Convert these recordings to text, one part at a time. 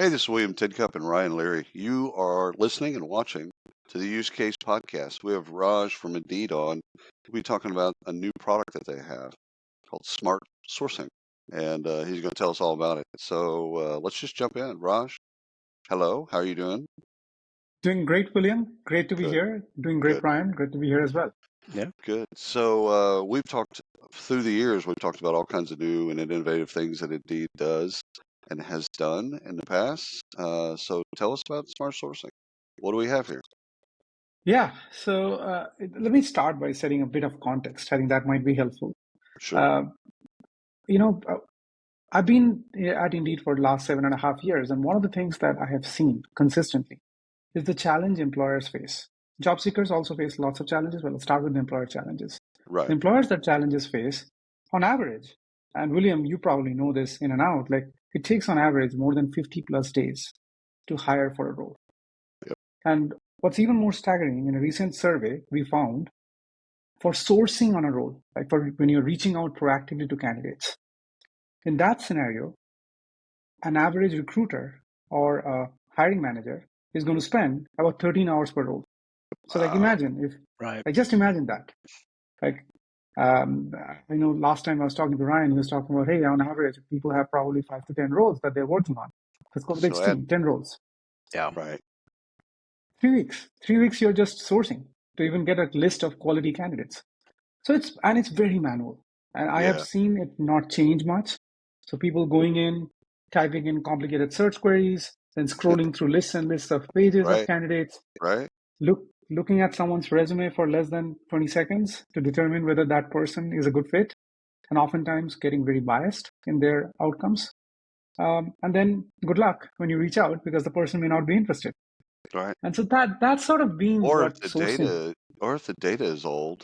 Hey, this is William Tidcup and Ryan Leary. You are listening and watching to the Use Case Podcast. We have Raj from Indeed on. We'll be talking about a new product that they have called Smart Sourcing, and he's going to tell us all about it. So let's just jump in. Raj, hello. How are you doing? Doing great, William. Great to be Good. here. Doing great, Good. Ryan. Great to be here as well. Yeah. Good. So we've talked through the years. We've talked about all kinds of new and innovative things that Indeed does and has done in the past. So tell us about Smart Sourcing. What do we have here? Yeah. So let me start by setting a bit of context. I think that might be helpful. Sure. Uh, you know, uh, I've been at Indeed for the last 7.5 years, and one of the things that I have seen consistently is the challenge employers face. Job seekers also face lots of challenges. Well, let's start with the employer challenges. Right. The employers that challenges face, on average, and William, you probably know this in and out, like it takes on average more than 50 plus days to hire for a role. Yep. And what's even more staggering, in a recent survey, we found for sourcing on a role, like for when you're reaching out proactively to candidates, in that scenario, an average recruiter or a hiring manager is going to spend about 13 hours per role. So like imagine if, Right. like just imagine that. Like, I know last time I was talking to Ryan, he was talking about, hey, on average, people have probably 5 to 10 roles that they're working on. Let's go to the So extreme, 10 roles. Yeah. Right. 3 weeks. 3 weeks you're just sourcing to even get a list of quality candidates. So it's very manual. And I have Yeah. seen it not change much. So people going in, typing in complicated search queries, then scrolling through lists and lists of pages of Right. candidates, Right. looking at someone's resume for less than 20 seconds to determine whether that person is a good fit, and oftentimes getting very biased in their outcomes. And then good luck when you reach out because the person may not be interested. Right. And so that's sort of been Or what sourcing. if the data is old,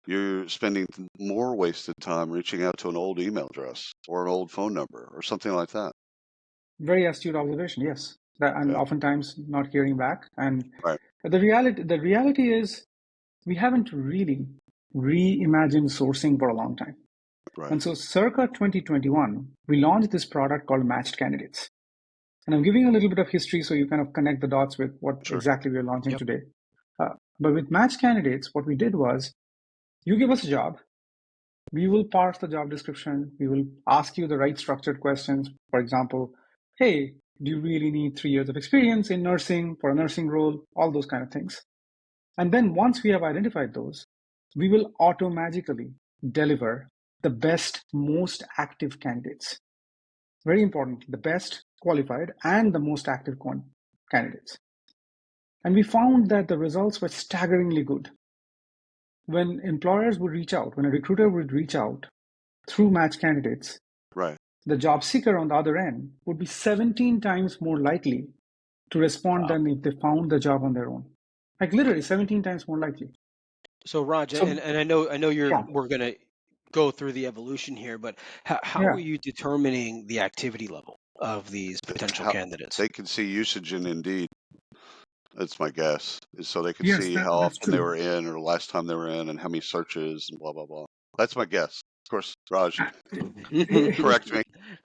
you're spending more wasted time reaching out to an old email address or an old phone number or something like that. Very astute observation, yes. And Yeah. oftentimes not hearing back. And Right. the reality is we haven't really reimagined sourcing for a long time. Right. And so circa 2021, we launched this product called Matched Candidates. And I'm giving a little bit of history so you kind of connect the dots with what Sure. exactly we're launching Yep. today. But with Matched Candidates, what we did was you give us a job, we will parse the job description, we will ask you the right structured questions. For example, hey, do you really need 3 years of experience in nursing for a nursing role? All those kind of things. And then once we have identified those, we will automatically deliver the best, most active candidates. Very important, the best qualified and the most active candidates. And we found that the results were staggeringly good. When employers would reach out, when a recruiter would reach out through Match Candidates, Right. the job seeker on the other end would be 17 times more likely to respond Wow. than if they found the job on their own. Like literally 17 times more likely. So Raj, So and I know yeah, we're gonna go through the evolution here, but how yeah. are you determining the activity level of these potential How candidates? they can see usage in Indeed. That's my guess. Is so they can Yes, see how that's often they true. were in or the last time they were in and how many searches and blah blah blah. That's my guess. Of course, Raj, correct me.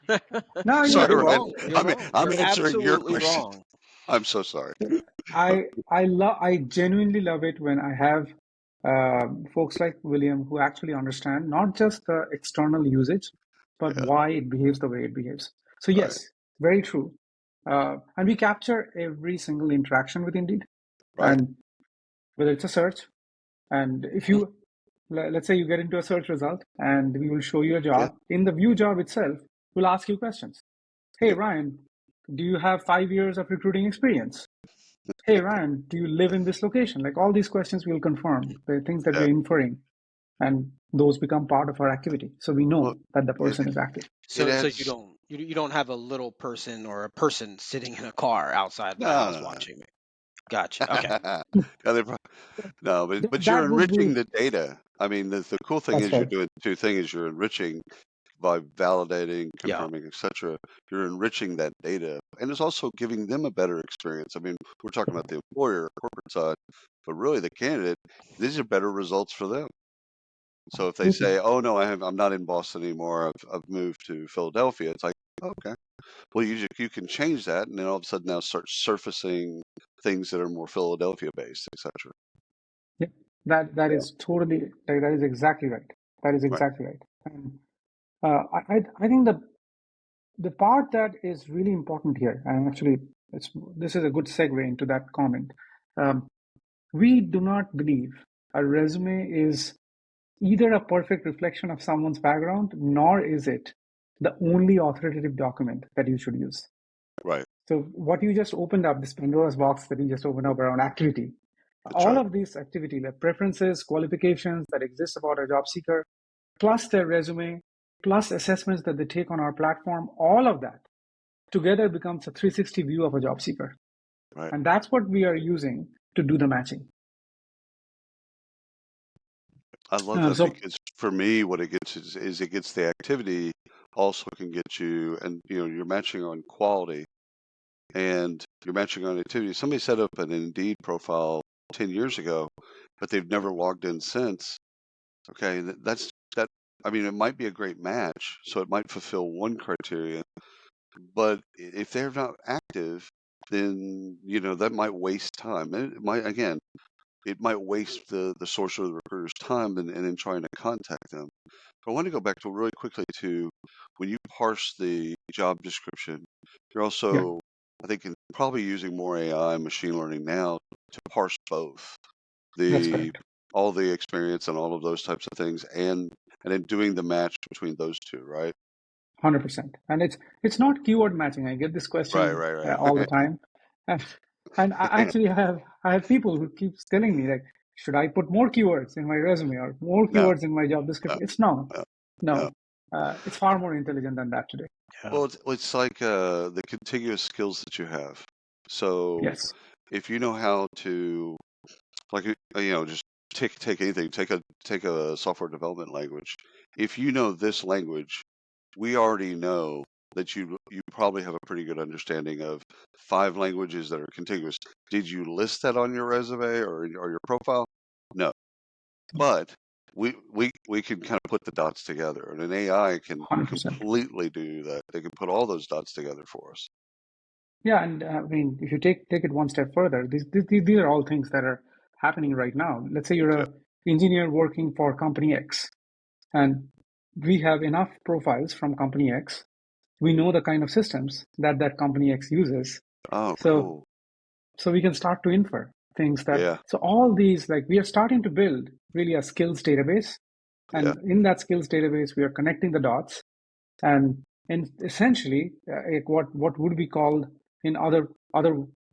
No, No, Sorry, you're Ryan. wrong. You're wrong. I'm You're answering your absolutely question. wrong. I'm so sorry. I genuinely love it when I have folks like William who actually understand not just the external usage, but Yeah. why it behaves the way it behaves. So Right. yes, very true. And we capture every single interaction with Indeed, Right. and whether it's a search, and if you let's say you get into a search result, and we will show you a Yeah. job in the view job itself. We'll ask you questions. Hey Yep. Ryan, do you have 5 years of recruiting experience? Hey Ryan, do you live in this location? Like all these questions will confirm the things that Yeah. we're inferring, and those become part of our activity. So we know Well, that the it, person is active. So it you adds. don't have a little person or a person sitting in a car outside the No, house no, watching me. Gotcha. Okay. Yeah, no, but you're That would enriching be the data. I mean, the cool thing that's is you're right. doing two things. You're enriching by validating, Yeah. confirming, etc. You're enriching that data, and it's also giving them a better experience. I mean, we're talking about the employer, corporate side, but really the candidate. These are better results for them. So if they say, "Oh no, I'm not in Boston anymore. I've moved to Philadelphia," it's like, Okay. Well, you can change that, and then all of a sudden now start surfacing things that are more Philadelphia based, etc. Yeah, that Yeah. is totally that is exactly right. That is Right. exactly right. And I think the part that is really important here, and actually this is a good segue into that comment. Um, we do not believe a resume is either a perfect reflection of someone's background, nor is it the only authoritative document that you should use. Right. So what you just opened up, this Pandora's box that you just opened up around activity, That's all right. of these activity, like preferences, qualifications that exist about a job seeker, plus their resume, plus assessments that they take on our platform, all of that together becomes a 360 view of a job seeker. Right. And that's what we are using to do the matching. I love that So because for me, what it gets is it gets the activity, also can get you, and you're matching on quality and you're matching on activity. Somebody set up an Indeed profile 10 years ago, but they've never logged in since. Okay, that's that. I mean, it might be a great match, so it might fulfill one criteria, but if they're not active, then that might waste time. It might, again, it might waste the source or the recruiter's time in trying to contact them. But I want to go back to really quickly to when you parse the job description, you're yeah, also, I think, probably using more AI and machine learning now to parse both that's the correct. all the experience and all of those types of things, and then doing the match between those two, right? 100%. And it's not keyword matching. I get this Right, question right, all the time. And, and I have people who keep telling me like, should I put more keywords in my resume or more no, keywords in my job no, description? It's no, no, no. no. It's far more intelligent than that today. Yeah. Well, it's like the contiguous skills that you have. So Yes, if you know how to, like, just take anything, take a software development language. If you know this language, we already know that you probably have a pretty good understanding of 5 languages that are contiguous. Did you list that on your resume or your profile? No, but we can kind of put the dots together, and an AI can 100%. completely do that. They can put all those dots together for us. Yeah, and I mean, if you take it one step further, these are all things that are happening right now. Let's say you're Yeah. a engineer working for company X, and we have enough profiles from company X. We know the kind of systems that that company X uses. Oh, So cool. so we can start to infer things that, Yeah. so all these, like we are starting to build really a skills database. Yeah. And in that skills database, we are connecting the dots and essentially like what would be called in other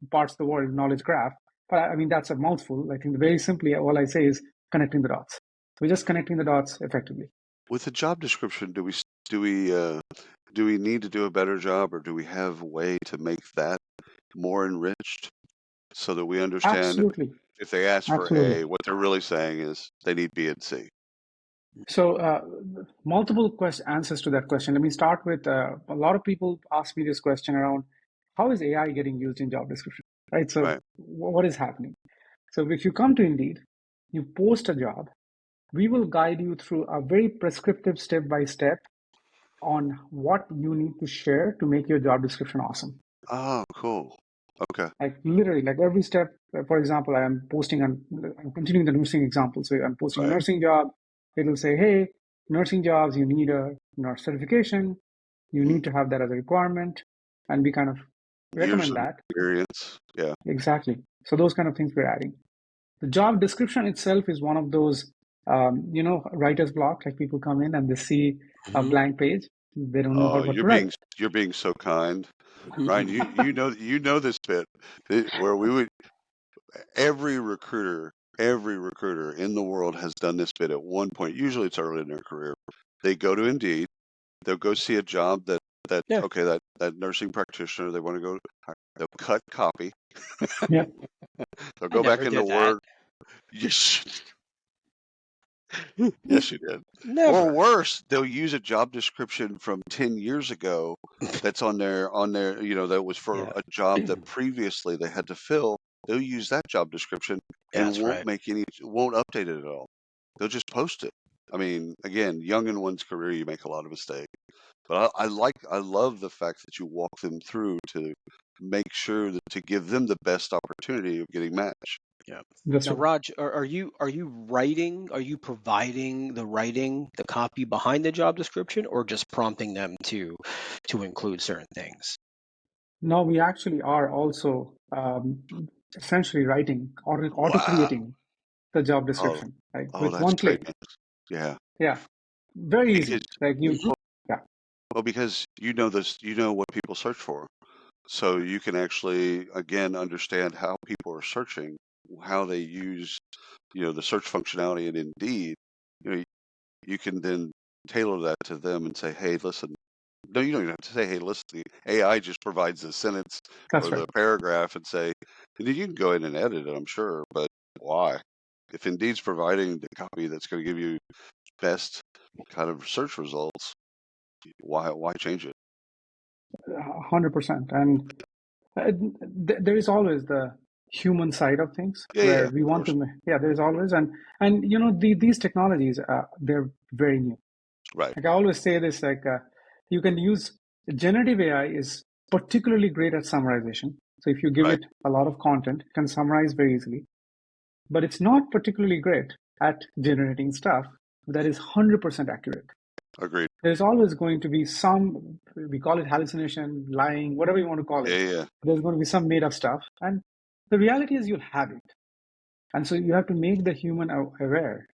parts of the world knowledge graph. But I mean, that's a mouthful. I think very simply, all I say is connecting the dots. We're just connecting the dots effectively. With the job description, do we need to do a better job, or do we have a way to make that more enriched so that we understand Absolutely. if they ask for Absolutely. A, what they're really saying is they need B and C. So, multiple answers to that question. Let me start with a lot of people ask me this question around how is AI getting used in job description, right? So, Right. what is happening? So, if you come to Indeed, you post a job, we will guide you through a very prescriptive step by step on what you need to share to make your job description awesome. Oh, cool. Okay. Like literally, like every step. For example, I'm continuing the nursing example. So I'm posting a Right. nursing job. It'll say, hey, nursing jobs, you need a nurse certification. You Mm. need to have that as a requirement. And we kind of Years recommend of that. experience. Yeah. Exactly. So those kind of things we're adding. The job description itself is one of those, writer's block. Like people come in and they see a Mhm. blank page. They don't know Oh, what to write. you're being so kind, Ryan. You know this bit where we would every recruiter in the world has done this bit at one point. Usually it's early in their career. They go to Indeed. They'll go see a job that Yeah, okay, that nursing practitioner they want to go. They'll cut copy. Yeah, They'll I go back never into did that. Word. Yes, yes, you did. Or Never. worse, they'll use a job description from 10 years ago that's on their, that was for Yeah. a job that previously they had to fill. They'll use that job description and That's right. won't update it at all. They'll just post it. I mean, again, young in one's career, you make a lot of mistakes. But I love the fact that you walk them through to make sure that to give them the best opportunity of getting matched. Yeah. That's Now, right. Raj, are you writing? Are you providing the copy behind the job description, or just prompting them to include certain things? Now we actually are also essentially writing or auto Wow. creating the job Oh, description, right? oh, With that's one great click. news. Yeah. Yeah, very Because easy. Like you, Mhm. yeah, well, because you know this, you know what people search for. So you can actually, again, understand how people are searching, how they use, the search functionality in Indeed. You know, you can then tailor that to them and say, hey, listen, no, you don't even have to say, hey, listen, the AI just provides the sentence that's or right. the paragraph and say, and then you can go in and edit it, I'm sure, but why? If Indeed's providing the copy that's going to give you best kind of search results, why change it? 100%. And there is always the human side of things Yeah, yeah, where we of want course. to. Yeah, there is always, and these technologies, they're very new. Right, Like I always say this, like you can use generative AI is particularly great at summarization. So if you give right. it a lot of content, it can summarize very easily. But it's not particularly great at generating stuff that is 100% accurate. Agreed. There's always going to be some, we call it hallucination, lying, whatever you want to call it. Yeah, yeah, There's going to be some made up stuff. And the reality is you'll have it. And so you have to make the human aware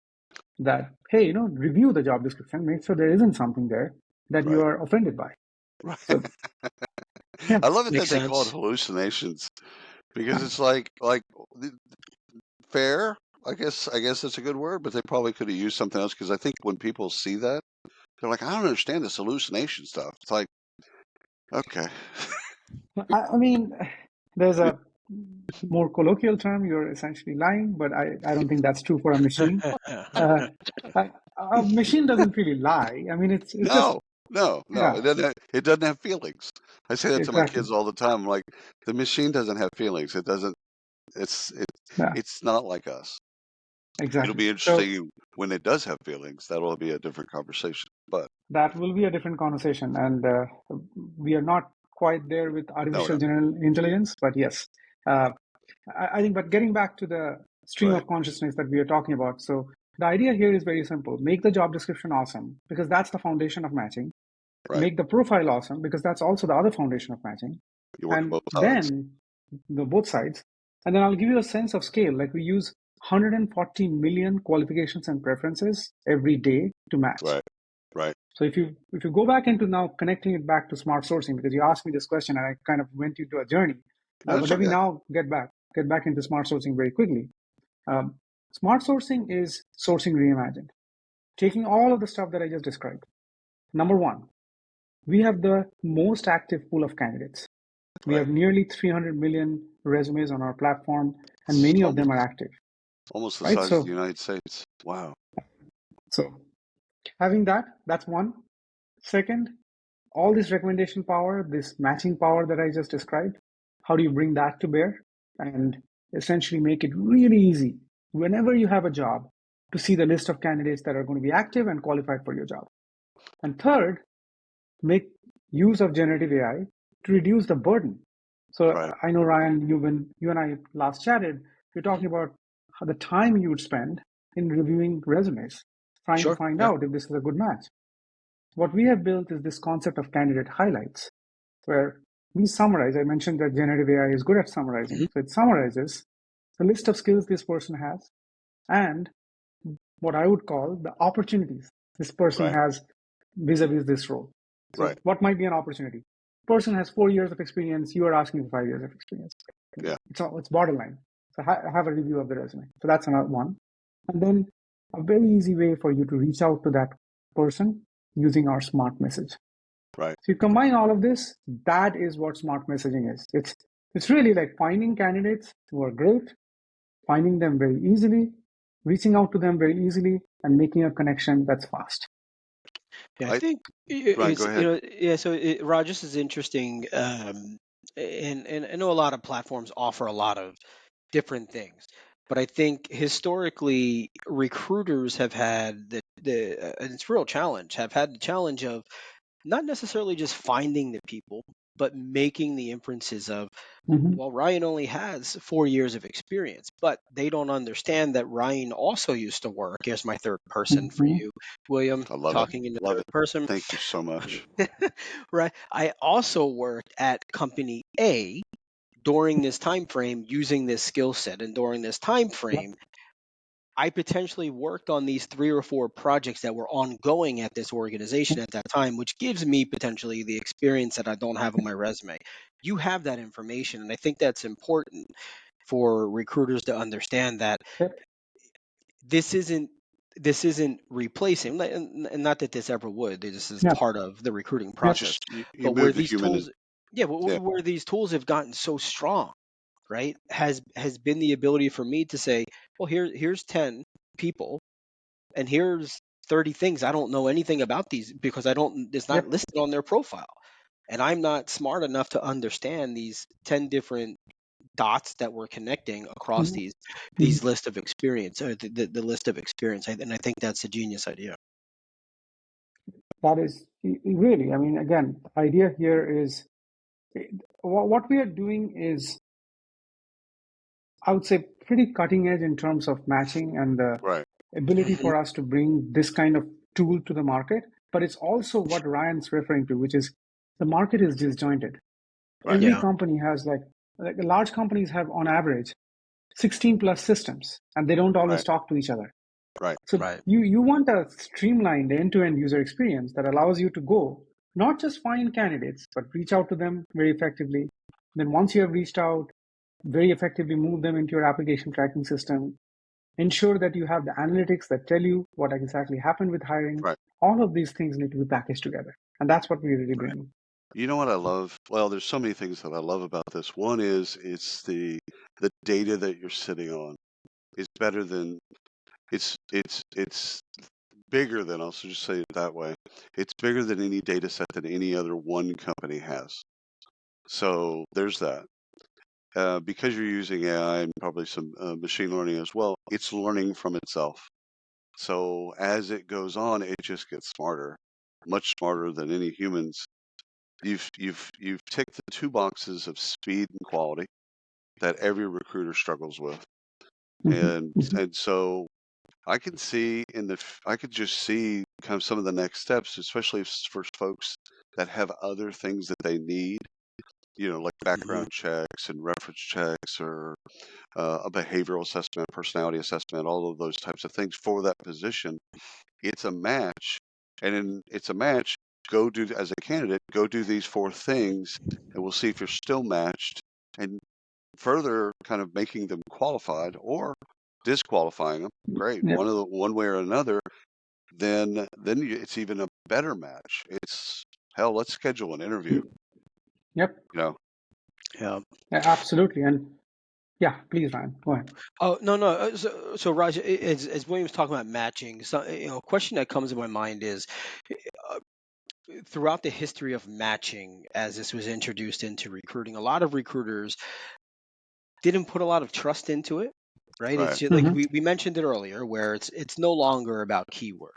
that, hey, review the job description, make sure there isn't something there that you right, are offended by. right. So, yeah, I love it that Makes they call it sense. hallucinations because it's like fair. I guess that's a good word, but they probably could have used something else because I think when people see that, they're like, I don't understand this hallucination stuff. It's like, okay, I mean, there's a more colloquial term, you're essentially lying, but I don't think that's true for a machine. Uh, a machine doesn't really lie. I mean, it's just, no, no, no. yeah, It doesn't have feelings. I say that to my exactly. kids all the time. I'm like, the machine doesn't have feelings. It doesn't. It's it. Yeah, It's not like us. It'll exactly. be So interesting when it does have feelings. That'll be a different conversation. But that will be a different conversation. And we are not quite there with no, artificial no. general intelligence, but yes. Uh, I think, but getting back to the stream Right, of consciousness that we are talking about. So the idea here is very simple. Make the job description awesome because that's the foundation of matching. right. Make the profile awesome because that's also the other foundation of matching. You work And both sides. then both sides. And then I'll give you a sense of scale. Like we use 140 million qualifications and preferences every day to match. Right, right. So if you go back into now connecting it back to smart sourcing, because you asked me this question and I kind of went into a journey, No, but it's let me okay. now get back into smart sourcing very quickly. Um, Smart sourcing is sourcing reimagined, taking all of the stuff that I just described. Number one, we have the most active pool of candidates. We Right. have nearly 300 million resumes on our platform, and It's many of them are almost active, almost the right? size of the So, United States. Wow. so having that's one. Second, all this recommendation power, this matching power that I just described, how do you bring that to bear and essentially make it really easy whenever you have a job to see the list of candidates that are going to be active and qualified for your job? And third, make use of generative AI to reduce the burden. So Right. I know, Ryan, when you and I last chatted, you're talking about how the time you would spend in reviewing resumes, trying to Sure. find Yeah. out if this is a good match. What we have built is this concept of candidate highlights, where we summarize. I mentioned that generative AI is good at summarizing. Hmm. So it summarizes the list of skills this person has and what I would call the opportunities this person Right. has vis-a-vis this role. So Right. what might be an opportunity? Person has 4 years of experience. You are asking for 5 years of experience. Yeah. It's borderline. So have a review of the resume. So that's another one. And then a very easy way for you to reach out to that person using our smart message. Right. So you combine all of this, that is what smart messaging is. It's really like finding candidates who are great, finding them very easily, reaching out to them very easily, and making a connection that's fast. Yeah, I I think Ryan, go it's ahead. yeah. So Raj, this is interesting, and I know a lot of platforms offer a lot of different things, but I think historically recruiters have had the and it's a real challenge. Have had the challenge of not necessarily just finding the people, but making the inferences of, Hmm. well, Ryan only has 4 years of experience, but they don't understand that Ryan also used to work. Here's my third person for Hmm. you, William, I love it. talking in the Love third it. person. Thank you so much. Right. I also worked at company A during this time frame using this skill set, and during this time frame I potentially worked on these 3 or 4 projects that were ongoing at this organization at that time, which gives me potentially the experience that I don't have on my resume. You have that information, and I think that's important for recruiters to understand that Yep. this isn't this isn't replacing, and not that this ever would. This is Yep. part of the recruiting Yep. process. Just you But where move the these human in. tools, yeah, Yeah. where these tools have gotten so strong, right, has been the ability for me to say, well, here's 10 people, and here's 30 things I don't know anything about these because I don't it's not Yep. listed on their profile. And I'm not smart enough to understand these 10 different dots that we're connecting across Hmm. these list of experience, or the list of experience. And I think that's a genius idea. That is really, I mean, again, the idea here is what we are doing is, I would say, pretty cutting edge in terms of matching and the Right. ability Hmm. for us to bring this kind of tool to the market. But it's also what Ryan's referring to, which is the market is disjointed. Right. Every Yeah. company has like large companies have on average 16 plus systems, and they don't always Right. talk to each other. Right. So Right. you want a streamlined end-to-end user experience that allows you to go not just find candidates, but reach out to them very effectively. Then once you have reached out, very effectively move them into your application tracking system. Ensure that you have the analytics that tell you what exactly happened with hiring. Right. All of these things need to be packaged together. And that's what we're really Right. bringing. You know what I love? Well, there's so many things that I love about this. One is it's the data that you're sitting on is better than it's bigger than, I'll just say it that way. It's bigger than any data set that any other one company has. So there's that. Because you're using AI and probably some machine learning as well, it's learning from itself. So as it goes on, it just gets smarter, much smarter than any humans. You've ticked the 2 boxes of speed and quality that every recruiter struggles with, Mhm, and mhm. and so I can see I could just see kind of some of the next steps, especially for folks that have other things that they need, like Hmm. background checks and reference checks, or a behavioral assessment, personality assessment, all of those types of things for that position. It's a match, it's a match. Go do as a candidate, go do these 4 things, and we'll see if you're still matched, and further kind of making them qualified or disqualifying them. Great, Yep. one way or another. Then it's even a better match. It's hell. Let's schedule an interview. Yep. You know, Yeah. Absolutely. And yeah, please, Ryan, go ahead. Oh, no, no. So Raj, as William was talking about matching, so a question that comes to my mind is, uh, throughout the history of matching, as this was introduced into recruiting, a lot of recruiters didn't put a lot of trust into it, right? It's right, just like Hmm. we mentioned it earlier, where it's no longer about keywords.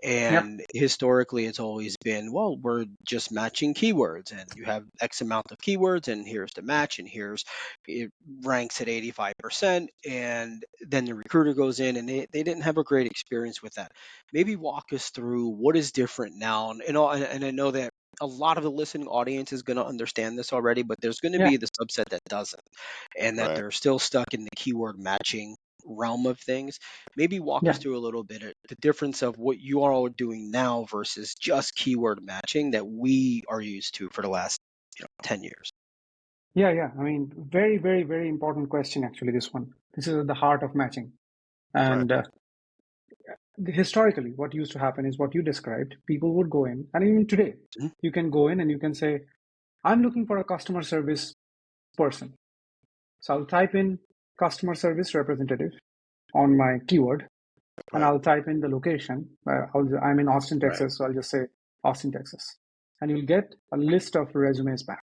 Yep. And historically, it's always been, well, we're just matching keywords, and you have X amount of keywords, and here's the match, and here's it ranks at 85%. And then the recruiter goes in, and they didn't have a great experience with that. Maybe walk us through what is different now. And I know that a lot of the listening audience is going to understand this already, but there's going to Yeah. be the subset that doesn't, and that right. they're still stuck in the keyword matching realm of things. Maybe walk Yeah. us through a little bit of the difference of what you are all doing now versus just keyword matching that we are used to for the last 10 years. Yeah. Yeah. I mean, very, very, very important question, actually, this one. This is at the heart of matching. Right. And historically, what used to happen is what you described. People would go in, and even today, Mhm. you can go in and you can say, I'm looking for a customer service person. So I'll type in customer service representative on my keyword, and Right. I'll type in the location. I'm in Austin, Right. Texas, so I'll just say Austin, Texas. And you'll get a list of resumes back.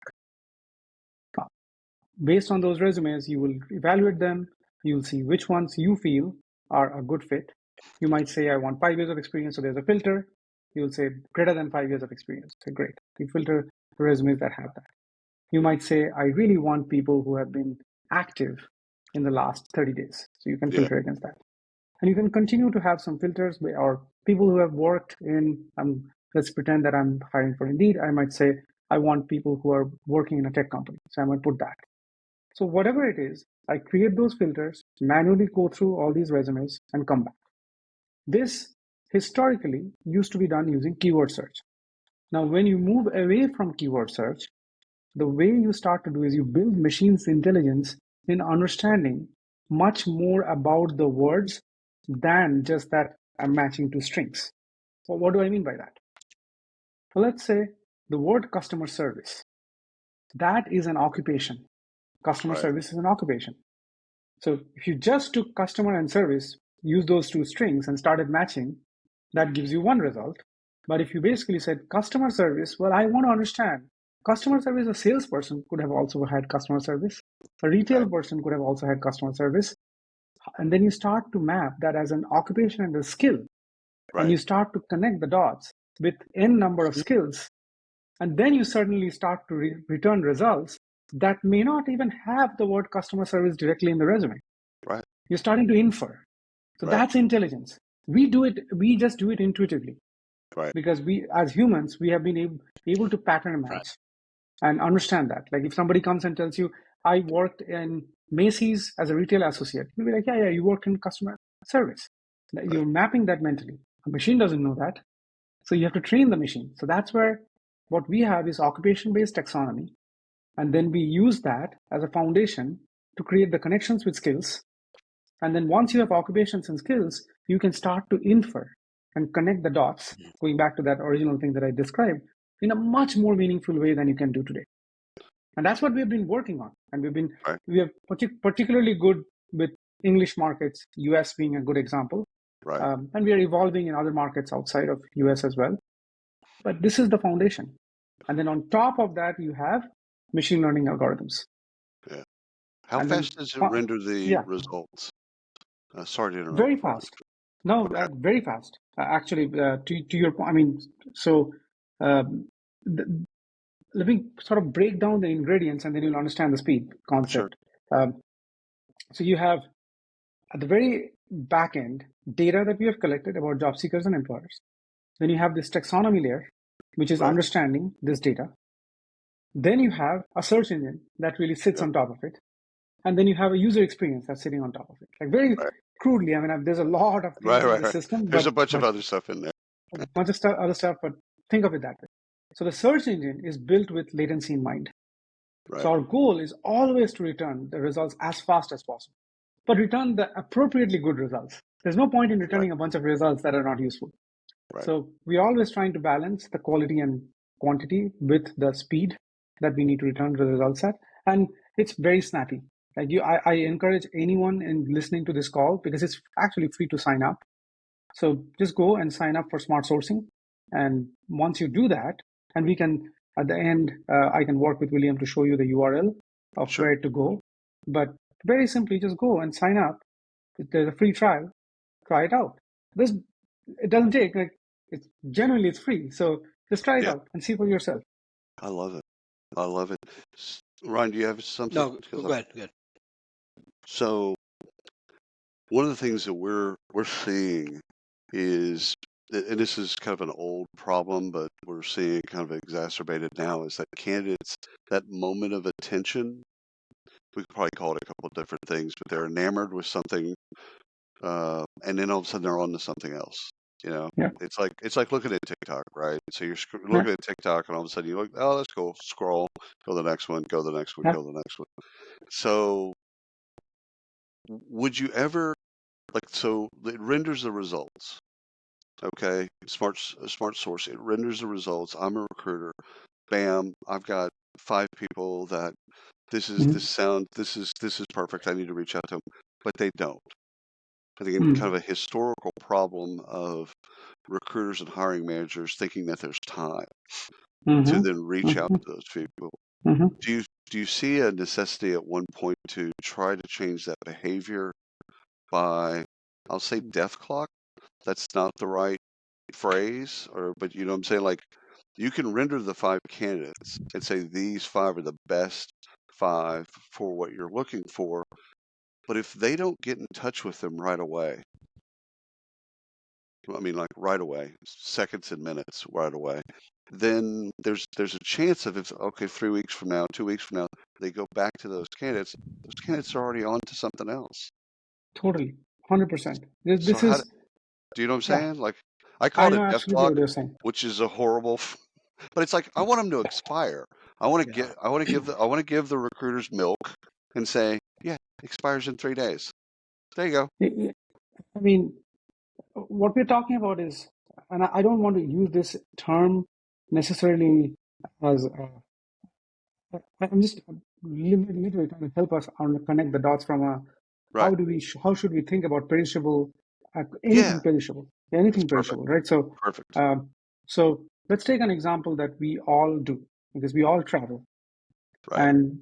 Based on those resumes, you will evaluate them. You'll see which ones you feel are a good fit. You might say, I want 5 years of experience, so there's a filter. You'll say greater than 5 years of experience. Say, great. You filter resumes that have that. You might say, I really want people who have been active in the last 30 days. So you can filter against that. And you can continue to have some filters or people who have worked in, let's pretend that I'm hiring for Indeed. I might say, I want people who are working in a tech company. So I might put that. So whatever it is, I create those filters, manually go through all these resumes and come back. This historically used to be done using keyword search. Now, when you move away from keyword search, the way you start to do is you build machine's intelligence in understanding much more about the words than just that I'm matching to strings. So what do I mean by that? So let's say the word customer service. That is an occupation. Customer service is an occupation. So if you just took customer and service, use those two strings and started matching, that gives you one result. But if you basically said customer service, well, I want to understand customer service, a salesperson could have also had customer service. A retail person could have also had customer service. And then you start to map that as an occupation and a skill. And you start to connect the dots with n number of skills. And then you suddenly start to return results that may not even have the word customer service directly in the resume. Right. You're starting to infer. So that's intelligence. We just do it intuitively. Right. Because we, as humans, we have been able to pattern match and understand that. Like if somebody comes and tells you, I worked in Macy's as a retail associate, you'll be like, yeah, you worked in customer service. You're mapping that mentally. A machine doesn't know that. So you have to train the machine. So that's where what we have is occupation-based taxonomy. And then we use that as a foundation to create the connections with skills. And then once you have occupations and skills, you can start to infer and connect the dots, going back to that original thing that I described, in a much more meaningful way than you can do today. And that's what we've been working on. And we are particularly good with English markets, US being a good example. And we are evolving in other markets outside of US as well. But this is the foundation. And then on top of that, you have machine learning algorithms. Yeah. How fast does it render the results? Sorry to interrupt. Very fast. No, very fast. Actually, to your point, I mean, so let me sort of break down the ingredients and then you'll understand the speed concept. Sure. So you have at the very back end data that we have collected about job seekers and employers. Then you have this taxonomy layer, which is understanding this data. Then you have a search engine that really sits on top of it. And then you have a user experience that's sitting on top of it. Like very crudely, I mean, there's a lot of things in the system. There's a bunch of other stuff in there. A bunch of other stuff, but think of it that way. So the search engine is built with latency in mind. So our goal is always to return the results as fast as possible, but return the appropriately good results. There's no point in returning a bunch of results that are not useful. So we're always trying to balance the quality and quantity with the speed that we need to return the results at. And it's very snappy. Like I encourage anyone in listening to this call, because it's actually free to sign up. So just go and sign up for Smart Sourcing. And once you do that, and we can, at the end, I can work with William to show you the URL of where to go. But very simply, just go and sign up. There's a free trial. Try it out. It doesn't take, like, it's free. So just try it out and see for yourself. I love it. I love it. Ryan, do you have something? No, go ahead. Good. So one of the things that we're seeing is, and this is kind of an old problem, but we're seeing it kind of exacerbated now, is that candidates, that moment of attention, we could probably call it a couple of different things, but they're enamored with something, and then all of a sudden they're on to something else. You know, it's like looking at TikTok, right? So you're looking at TikTok, and all of a sudden you look, oh, that's cool. Scroll, go to the next one, go to the next one, go to the next one. So, would you ever so it renders the results? Okay, smart source. It renders the results. I'm a recruiter. Bam! I've got 5 people that this is perfect. I need to reach out to them, but they don't. I think it's kind of a historical problem of recruiters and hiring managers thinking that there's time to then reach out to those people. Do you see a necessity at one point to try to change that behavior by, I'll say, death clock? that's not the right phrase, but you know what I'm saying? Like, you can render the 5 candidates and say these 5 are the best 5 for what you're looking for. But if they don't get in touch with them right away, I mean, like right away, seconds and minutes right away, then there's a chance of, if okay, 3 weeks from now, 2 weeks from now, they go back to those candidates are already on to something else. Totally, 100%. So This how is, do you know what I'm yeah, saying? Like, I I call it know death absolutely clock, what you're saying. which is a horrible, but it's like I want them to expire. I want to Yeah. give the recruiters milk and say, yeah, expires in 3 days. There you go. I mean, what we're talking about is, and I don't want to use this term necessarily as, I'm just literally trying to help us connect the dots from a, Right. how should we think about perishable, Yeah, that's anything perfect. perishable, right? So, Perfect. um, so let's take an example that we all do, because we all travel Right. and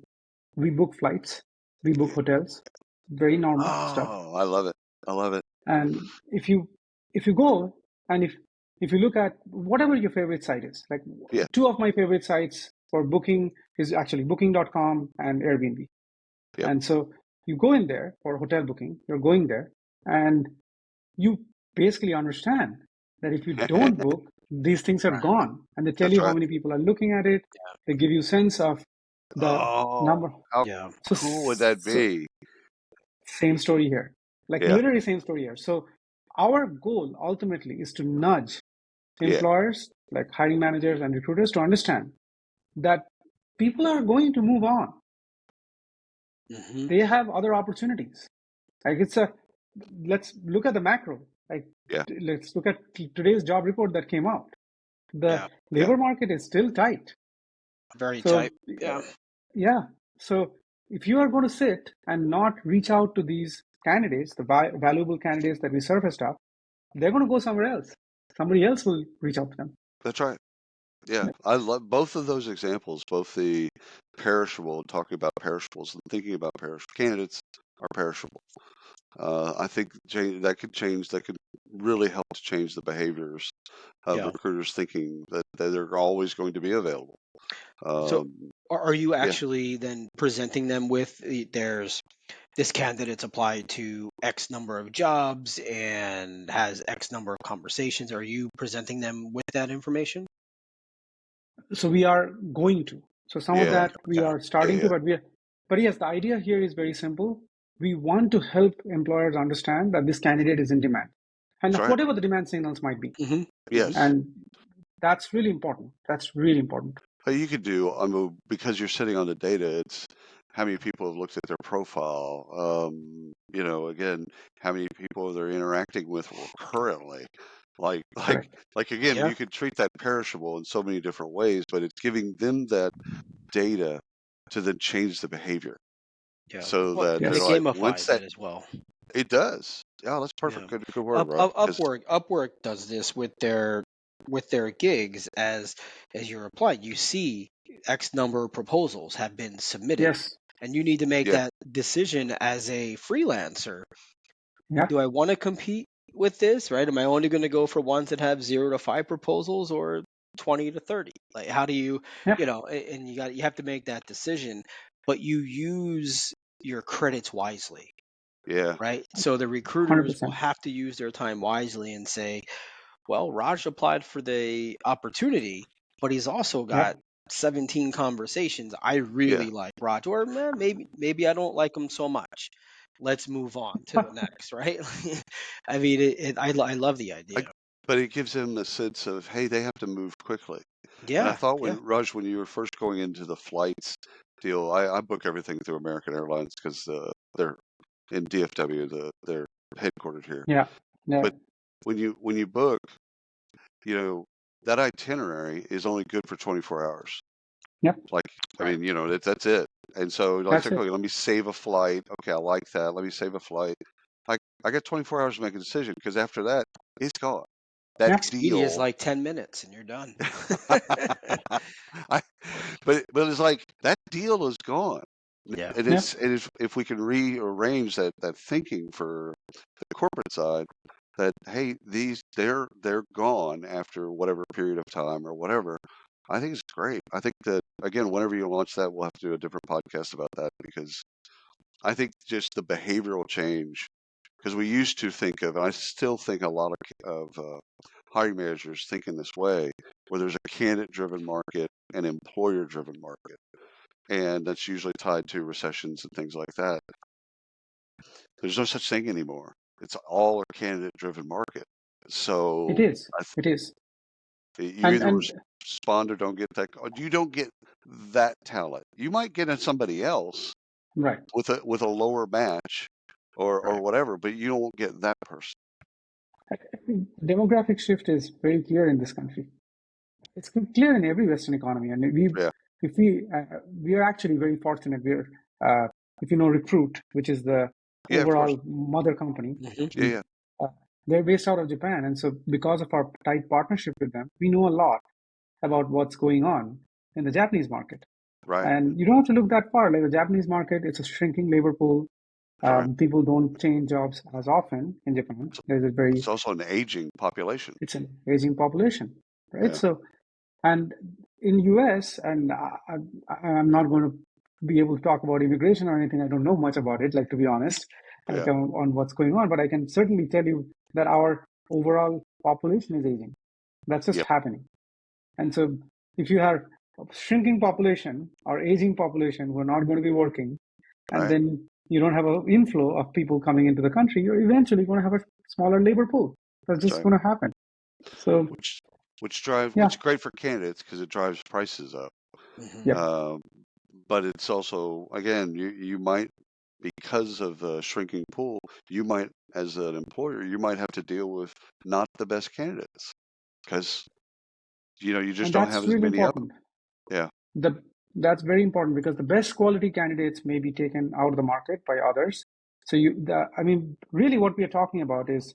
we book flights, we book hotels, very normal stuff. Oh, I love it. I love it. And if you go and if you look at whatever your favorite site is, like Yeah. two of my favorite sites for booking is actually booking.com and Airbnb. Yep. And so you go in there for hotel booking, you're going there, and you basically understand that if you don't book, these things are Right. gone. And they tell That's you how right. many people are looking at it. They give you sense of the Oh, number. how Yeah. So, cool would that so be? same story here. Like Yeah. literally same story here. So our goal ultimately is to nudge Yeah. employers, like hiring managers and recruiters, to understand that people are going to move on. Hmm. They have other opportunities. Like let's look at the macro. Like Yeah. let's look at today's job report that came out. The Yeah. Yeah. labor market is still tight. Very tight. So Yeah. yeah. So if you are going to sit and not reach out to these candidates, the valuable candidates that we surfaced up, they're going to go somewhere else. Somebody else will reach out to them. That's right. Yeah. I love both of those examples, both the perishable, talking about perishables and thinking about perishable candidates are perishable. I think that could really help to change the behaviors of Yeah. recruiters thinking that they're always going to be available. So Um, are you yeah. actually then presenting them with there's this candidate's applied to X number of jobs and has X number of conversations? Are you presenting them with that information? So we are going to. So some of Yeah. that we Okay. are starting to, Yeah. but yes, the idea here is very simple. We want to help employers understand that this candidate is in demand, and That's right. whatever the demand signals might be, Hmm. Hmm. Yes. and that's really important. That's really important. You could do, I mean, because you're sitting on the data, it's how many people have looked at their profile. Again, how many people they're interacting with currently. Like, like, Correct. like again, Yeah. you could treat that perishable in so many different ways, but it's giving them that data to then change the behavior Yeah. so Well, that they're it Yes. like, once gamifies that it as well. it does. Yeah, that's Yeah. perfect. Good word, Raj. Because Upwork does this with their gigs as you're applied. You see X number of proposals have been submitted, Yes. and you need to make yeah, that decision as a freelancer. Yeah. Do I want to compete with this, right? Am I only going to go for ones that have 0 to 5 proposals or 20 to 30? Like, how do you, Yeah. and you have to make that decision, but you use your credits wisely, yeah, right? So the recruiters will 100%. have to use their time wisely and say, well, Raj applied for the opportunity, but he's also got Yep. 17 conversations. I yeah. really like Raj, or maybe I don't like him so much. Let's move on to the next, right? I mean, I love the I, idea. but it gives them a sense of, hey, they have to move quickly. And I Yeah, thought yeah, when you were first going into the flights deal, I book everything through American Airlines because they're in DFW, they're headquartered here. Yeah. Yeah. But when you book, you know, that itinerary is only good for 24 hours. Yep. Like, I right. mean, that's it. And so like, That's it. okay, let me save a flight. Okay, I like that. Let me save a flight. I got 24 hours to make a decision because after that, it's gone. That Yeah. Speedy is deal. like 10 minutes and you're done. I, but it's like that deal is gone. Yeah, And Yeah. if we can rearrange that thinking for the corporate side, that, hey, they're gone after whatever period of time or whatever. I think it's great. I think that, again, whenever you launch that, we'll have to do a different podcast about that, because I think just the behavioral change, because we used to think of, and I still think a lot of hiring managers think in this way, where there's a candidate-driven market and employer-driven market, and that's usually tied to recessions and things like that. There's no such thing anymore. It's all a candidate-driven market. It So is. It is. you And either and respond or don't get that. You don't get that talent. You might get in somebody else right. with a lower match or Right. whatever, but you don't get that person. I think demographic shift is very clear in this country. It's clear in every Western economy, and Yeah. if we are actually very fortunate. If you know Recruit, which is the Yeah, of course. overall mother company, Hmm. Yeah, yeah. uh, they're based out of Japan, and so because of our tight partnership with them, we know a lot about what's going on in the Japanese market. Right. And you don't have to look that far. Like the Japanese market, it's a shrinking labor pool. Right. People don't change jobs as often in Japan. There's a very It's also an aging population. It's an aging population, right? Yeah. So, and in US, and I'm not going to be able to talk about immigration or anything. I don't know much about it, like to be honest, like Yeah. on what's going on. But I can certainly tell you that our overall population is aging. That's just Yep. happening. And so, if you have a shrinking population or aging population who are not going to be working, and Right. then you don't have an inflow of people coming into the country, you're eventually going to have a smaller labor pool. That's That's just right. going to happen. So, Which yeah, is great for candidates because it drives prices up. Hmm. yep. But it's also, again, you might, because of the shrinking pool, you might, as an employer, you might have to deal with not the best candidates because you just And don't have that's as really many of them. important. Yeah. The That's very important because the best quality candidates may be taken out of the market by others. So I mean, really what we are talking about is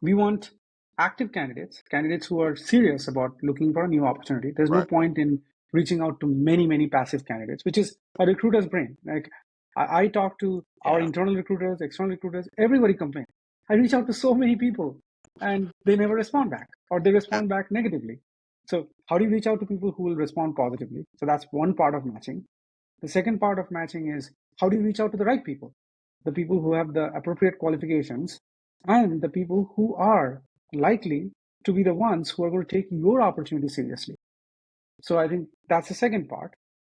we want active candidates who are serious about looking for a new opportunity. There's no Right. point in reaching out to many passive candidates, which is a recruiter's brain. Like I talk to our Yeah. internal recruiters, external recruiters, everybody complains. I reach out to so many people and they never respond back or they Yeah. respond back negatively. So how do you reach out to people who will respond positively? So that's one part of matching. The second part of matching is how do you reach out to the right people? The people who have the appropriate qualifications and the people who are likely to be the ones who are going to take your opportunity seriously. So I think that's the second part.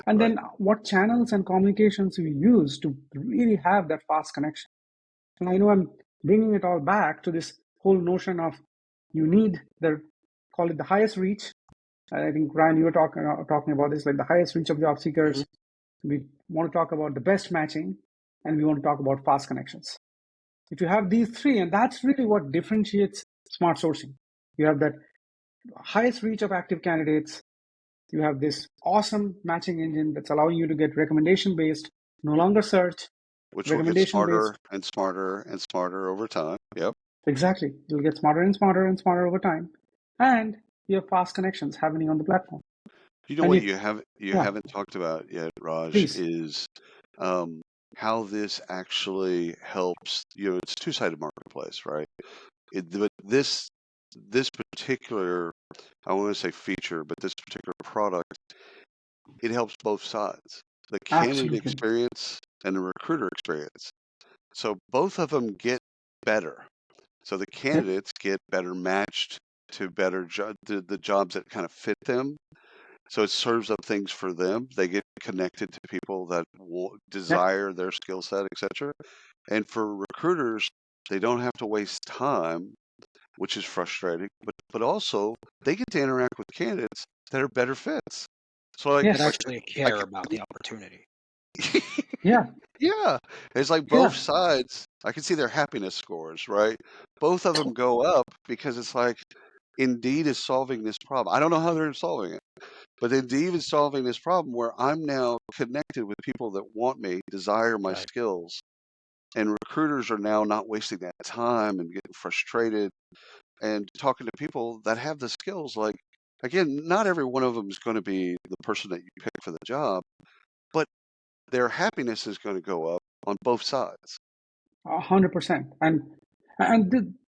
And Right. then what channels and communications we use to really have that fast connection. And I know I'm bringing it all back to this whole notion of you need call it the highest reach. I think Ryan, you were talking about this, like the highest reach of job Hmm. seekers. We want to talk about the best matching, and we want to talk about fast connections. If you have these three, and that's really what differentiates smart sourcing. You have that highest reach of active candidates. You have this awesome matching engine that's allowing you to get recommendation based, no longer search, Which will get recommendation based. smarter and smarter and smarter over time. Yep. Exactly. You'll get smarter and smarter and smarter over time. And you have fast connections happening on the platform. You know And what if, you yeah, haven't talked about yet, Raj, please. is um, how this actually helps. It's a two-sided marketplace, right? But this particular, I want to say feature, but this particular product, it helps both sides, the candidate Absolutely. experience and the recruiter experience. So both of them get better. So the Yep. candidates get better matched to the jobs that kind of fit them. So it serves up things for them. They get connected to people that will Yep. desire their skill set, etc. And for recruiters, they don't have to waste time, which is frustrating. But also they get to interact with candidates that are better fits. So That Yes. actually I care about the opportunity. Yeah. yeah, it's like Yeah. both sides. I can see their happiness scores, right? Both of them go up because it's like Indeed is solving this problem. I don't know how they're solving it. But Indeed is solving this problem where I'm now connected with people that want me, desire my Right. skills, and recruiters are now not wasting that time and getting frustrated and talking to people that have the skills. Like, again, not every one of them is going to be the person that you pick for the job, but their happiness is going to go up on both sides. 100%. And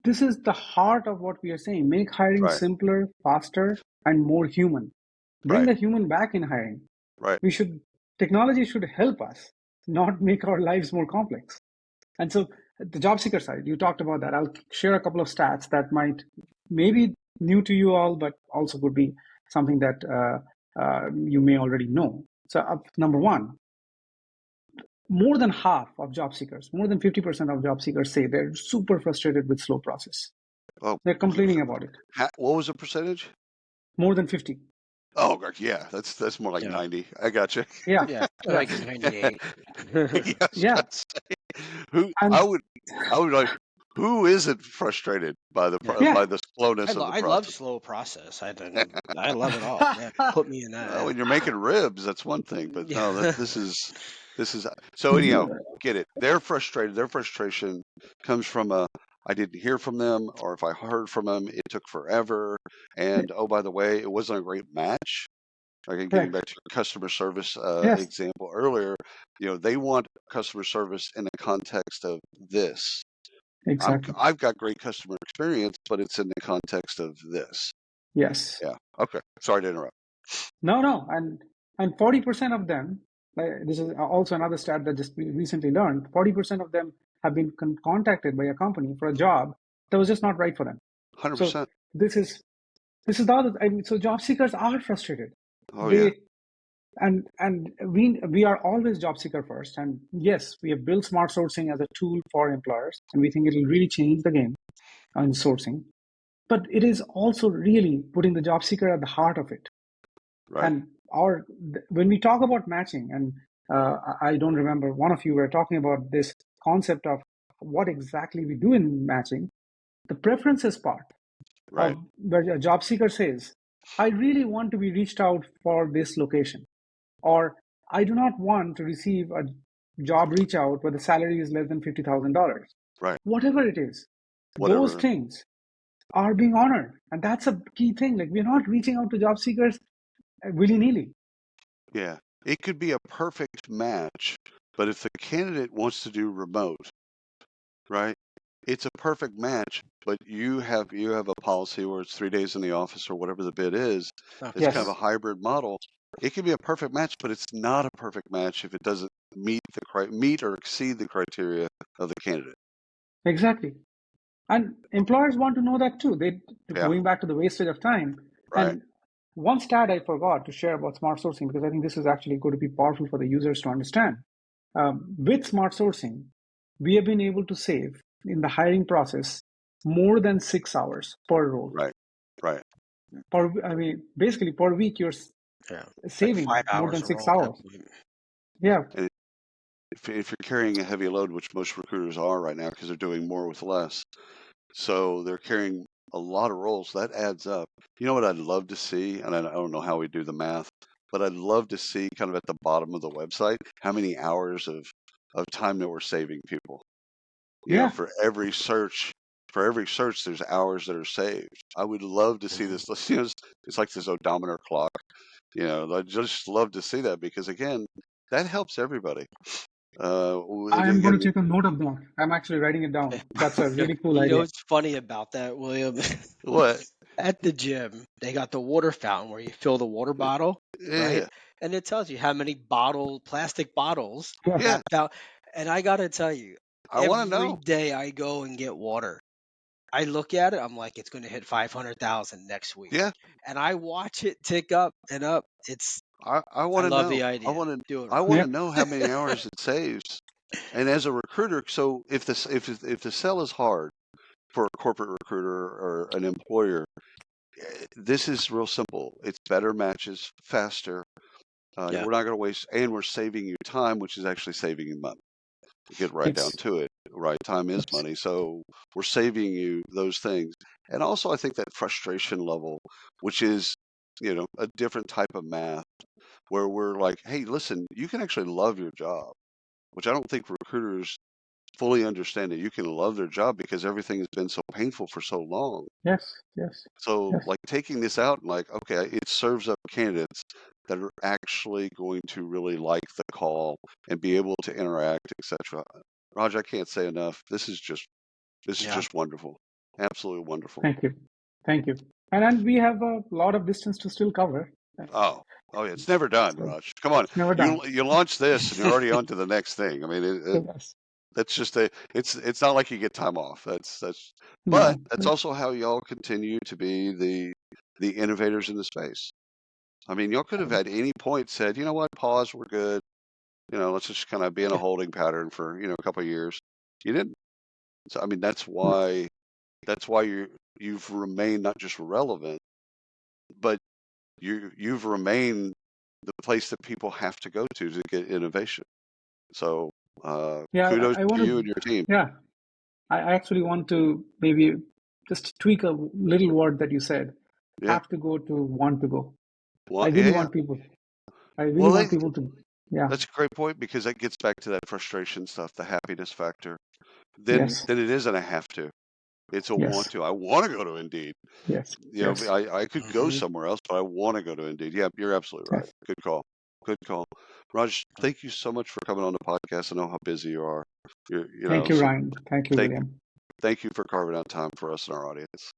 this is the heart of what we are saying. Make hiring Right. simpler, faster, and more human. Bring Right. the human back in hiring. Right. Technology should help us, not make our lives more complex. And so the job seeker side, you talked about that. I'll share a couple of stats that might maybe new to you all, but also could be something that you may already know. So number one, more than half of job seekers, more than 50% of job seekers say they're super frustrated with slow process. Oh, They're complaining about it. what was the percentage? More than 50. Oh, yeah, that's more like Yeah. 90. I got you. Yeah. Yeah, Yeah. like 98. Yeah. Who And I would like, who isn't frustrated by the Yeah. yeah. by the slowness of the I love process? slow process. I love it all. Yeah, put me in that. When you're making ribs, that's one thing, but no, Yeah. this is so anyhow, get it. They're frustrated. Their frustration comes from I didn't hear from them, or if I heard from them, it took forever. And oh, by the way, it wasn't a great match. Again, getting Correct. back to your customer service Yes. example earlier, they want customer service in the context of this. Exactly. I've got great customer experience, but it's in the context of this. Yes. Yeah. Okay. Sorry to interrupt. No. And 40% of them, this is also another stat that just we recently learned, 40% of them have been contacted by a company for a job that was just not right for them. So 100%. this is the other, so job seekers are frustrated. Oh yeah. And we are always job seeker first. And yes, we have built smart sourcing as a tool for employers, and we think it will really change the game on sourcing. But it is also really putting the job seeker at the heart of it. Right. And when we talk about matching, and I don't remember, one of you were talking about this concept of what exactly we do in matching, the preferences part Right. of where a job seeker says, I really want to be reached out for this location, or I do not want to receive a job reach out where the salary is less than $50,000. Right. Whatever it is, those Whatever. things are being honored. And that's a key thing. Like, we're not reaching out to job seekers willy-nilly. Yeah. It could be a perfect match, but if the candidate wants to do remote, right? It's a perfect match, but you have a policy where it's 3 days in the office or whatever the bid is. Okay. It's kind of Yes. a hybrid model. It can be a perfect match, but it's not a perfect match if it doesn't meet or exceed the criteria of the candidate. Exactly. And employers want to know that too. Yeah. Going back to the wastage of time. Right. And one stat I forgot to share about smart sourcing, because I think this is actually going to be powerful for the users to understand. With smart sourcing, we have been able to save in the hiring process more than 6 hours per role. Right. Right. Basically per week you're Yeah. saving Like 5 more hours than a 6 roll at that hours. point. Yeah. And if you're carrying a heavy load, which most recruiters are right now because they're doing more with less, so they're carrying a lot of roles, that adds up. You know what I'd love to see, and I don't know how we do the math, but I'd love to see kind of at the bottom of the website how many hours of time that we're saving people. Yeah. For every search, there's hours that are saved. I would love to see this. It's like this odometer clock. I'd just love to see that because again, that helps everybody. I am going to take a note of that. I'm actually writing it down. That's a really cool You know idea. what's funny about that, William? What? At the gym, they got the water fountain where you fill the water bottle, right? Yeah. And it tells you how many plastic bottles Yes. Yeah. that and I gotta tell you, I want to every know. day I go and get water, I look at it, I'm like, it's gonna hit 500,000 next week. Yeah. And I watch it tick up and up. I I want to love know. the idea. Do it, I want to Yep. know how many hours it saves. And as a recruiter, so if the sell is hard for a corporate recruiter or an employer, this is real simple. It's better matches, faster. Yeah. We're not going to waste, and we're saving you time, which is actually saving you money. Get right down It's to it. Right, time is money, so we're saving you those things. And also, I think that frustration level, which is a different type of math, where we're like, hey, listen, you can actually love your job, which I don't think recruiters fully understand that you can love their job because everything has been so painful for so long. yes. So like taking this out and like, okay, it serves up candidates that are actually going to really like the call and be able to interact, etc. Raj, I can't say enough. This is just Yeah. wonderful. Absolutely wonderful. Thank you. Thank you. And we have a lot of distance to still cover. Oh, yeah, it's never done, So Raj. Come on, it's never done. you launch this and you're already on to the next thing. I mean, Yes. that's just it's not like you get time off. But No. that's also how y'all continue to be the innovators in the space. I mean, y'all could have at any point said, you know what, pause, we're good. Let's just kind of be in a Yeah. holding pattern for a couple of years. You didn't. So I mean, that's No. why you've remained not just relevant, but you've remained the place that people have to go to get innovation. So Yeah, kudos I want to you to, and your team. yeah, I actually want to maybe just tweak a little word that you said. Yeah. Have to go to want to go. I Well, really yeah, yeah. want people, I really Well, want people to, yeah, that's a great point because that gets back to that frustration stuff, the happiness factor. Then yes, it isn't a have to. It's a want yes, to. I want to go to Indeed. yes, yes, I could go Mhm. somewhere else, but I want to go to Indeed. Yeah, you're absolutely right. yes. Good call. Good call. Raj, thank you so much for coming on the podcast. I know how busy you are. Thank you, So Ryan. Thank you, thank William. thank you for carving out time for us and our audience.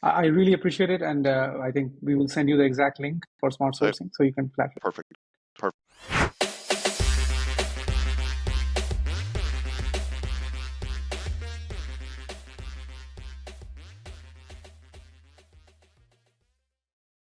I really appreciate it. And I think we will send you the exact link for smart Hey, sourcing so you can flash it. perfect.